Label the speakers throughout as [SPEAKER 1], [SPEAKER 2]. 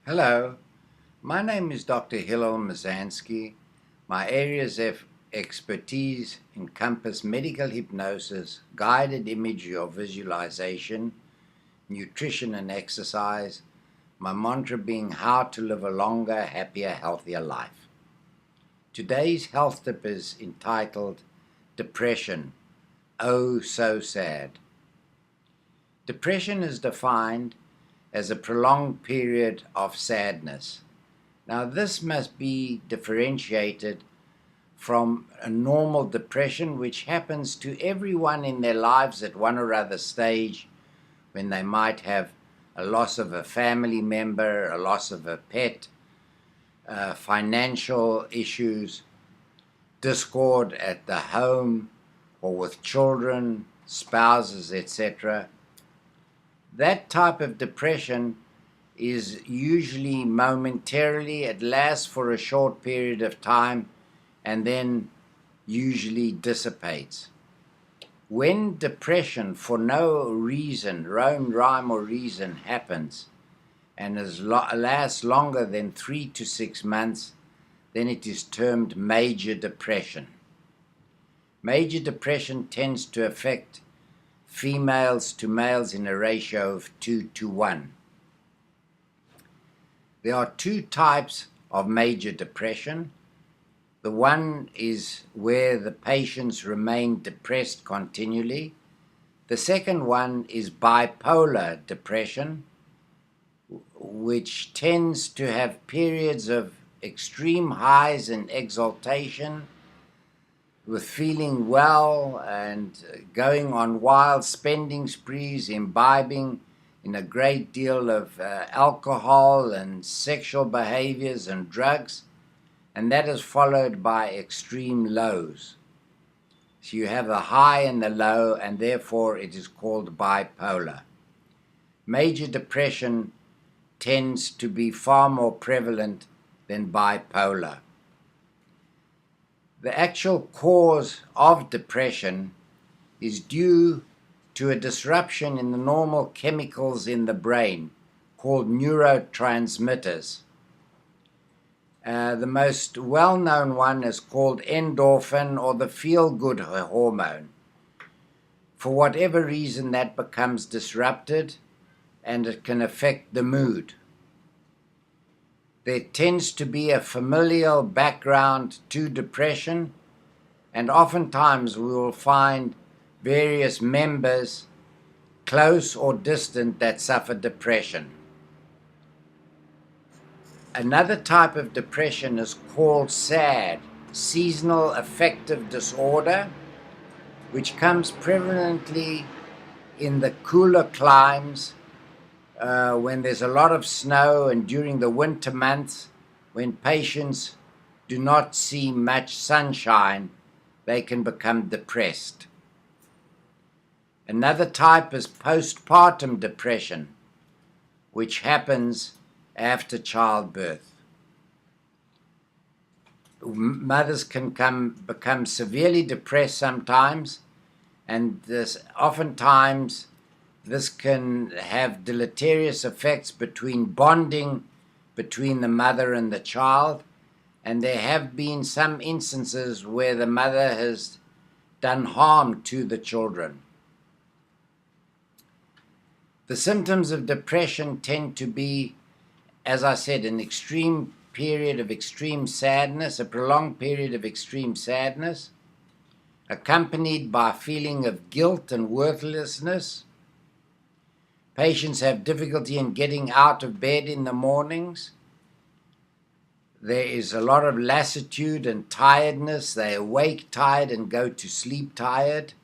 [SPEAKER 1] Hello, my name is Dr. Hillel Mazansky. My areas of expertise encompass medical hypnosis, guided imagery or visualization, nutrition and exercise, my mantra being how to live a longer, happier, healthier life. Today's health tip is entitled Depression, Oh So Sad. Depression is defined as a prolonged period of sadness. Now, this must be differentiated from a normal depression, which happens to everyone in their lives at one or other stage, when they might have a loss of a family member, a loss of a pet, financial issues, discord at the home or with children, spouses, etc. That type of depression is usually momentarily, it lasts for a short period of time and then usually dissipates. When depression for no reason, rhyme or reason, happens and lasts longer than 3 to 6 months, then it is termed major depression. Major depression tends to affect females to males in a ratio of 2 to 1. There are two types of major depression. The one is where the patients remain depressed continually. The second one is bipolar depression, which tends to have periods of extreme highs and exaltation, with feeling well and going on wild spending sprees, imbibing in a great deal of alcohol and sexual behaviors and drugs, and that is followed by extreme lows. So you have the high and the low, and therefore it is called bipolar. Major depression tends to be far more prevalent than bipolar. The actual cause of depression is due to a disruption in the normal chemicals in the brain called neurotransmitters. The most well-known one is called endorphin, or the feel-good hormone. For whatever reason, that becomes disrupted and it can affect the mood. There tends to be a familial background to depression, and oftentimes we will find various members, close or distant, that suffer depression. Another type of depression is called SAD, seasonal affective disorder, which comes prevalently in the cooler climes, when there's a lot of snow, and during the winter months when patients do not see much sunshine, they can become depressed. Another type is postpartum depression, which happens after childbirth. Mothers can become severely depressed sometimes, and oftentimes this can have deleterious effects between bonding between the mother and the child, and there have been some instances where the mother has done harm to the children. The symptoms of depression tend to be, as I said, an extreme period of extreme sadness, a prolonged period of extreme sadness, accompanied by a feeling of guilt and worthlessness. Patients have difficulty in getting out of bed in the mornings. There is a lot of lassitude and tiredness. They awake tired and go to sleep tired.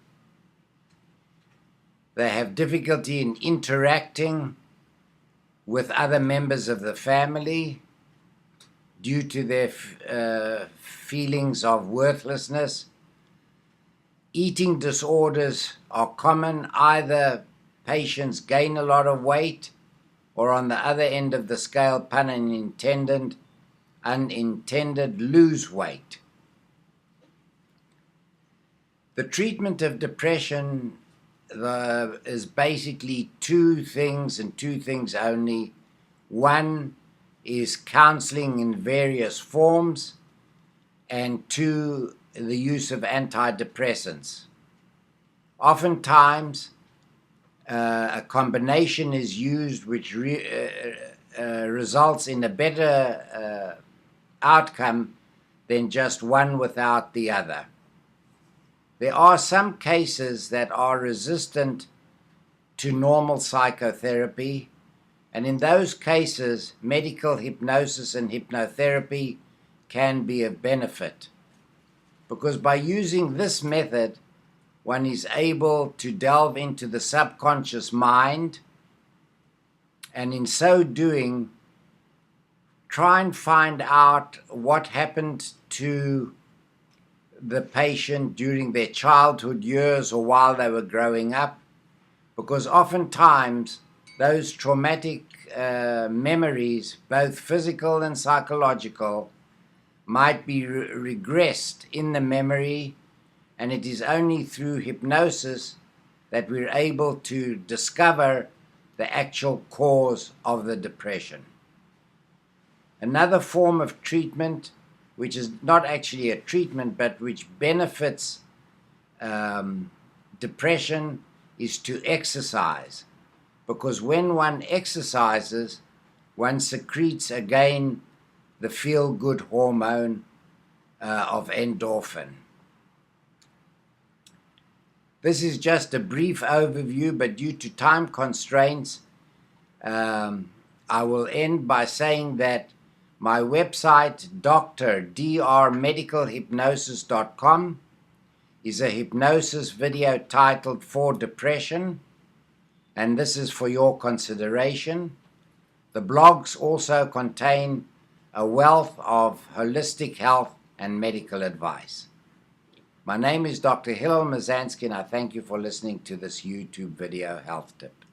[SPEAKER 1] They have difficulty in interacting with other members of the family due to their feelings of worthlessness. Eating disorders are common. Either patients gain a lot of weight, or on the other end of the scale, pun unintended, lose weight. The treatment of depression is basically two things and two things only. One is counseling in various forms, and 2, the use of antidepressants. Oftentimes, a combination is used which results in a better outcome than just one without the other. There are some cases that are resistant to normal psychotherapy, and in those cases, medical hypnosis and hypnotherapy can be of benefit, because by using this method, one is able to delve into the subconscious mind, and in so doing, try and find out what happened to the patient during their childhood years or while they were growing up, because oftentimes those traumatic memories, both physical and psychological, might be regressed in the memory, and it is only through hypnosis that we're able to discover the actual cause of the depression. Another form of treatment, which is not actually a treatment but which benefits depression, is to exercise, because when one exercises, one secretes again the feel-good hormone of endorphin. This is just a brief overview, but due to time constraints, I will end by saying that my website, drmedicalhypnosis.com, is a hypnosis video titled For Depression, and this is for your consideration. The blogs also contain a wealth of holistic health and medical advice. My name is Dr. Hillel Mazansky, and I thank you for listening to this YouTube video health tip.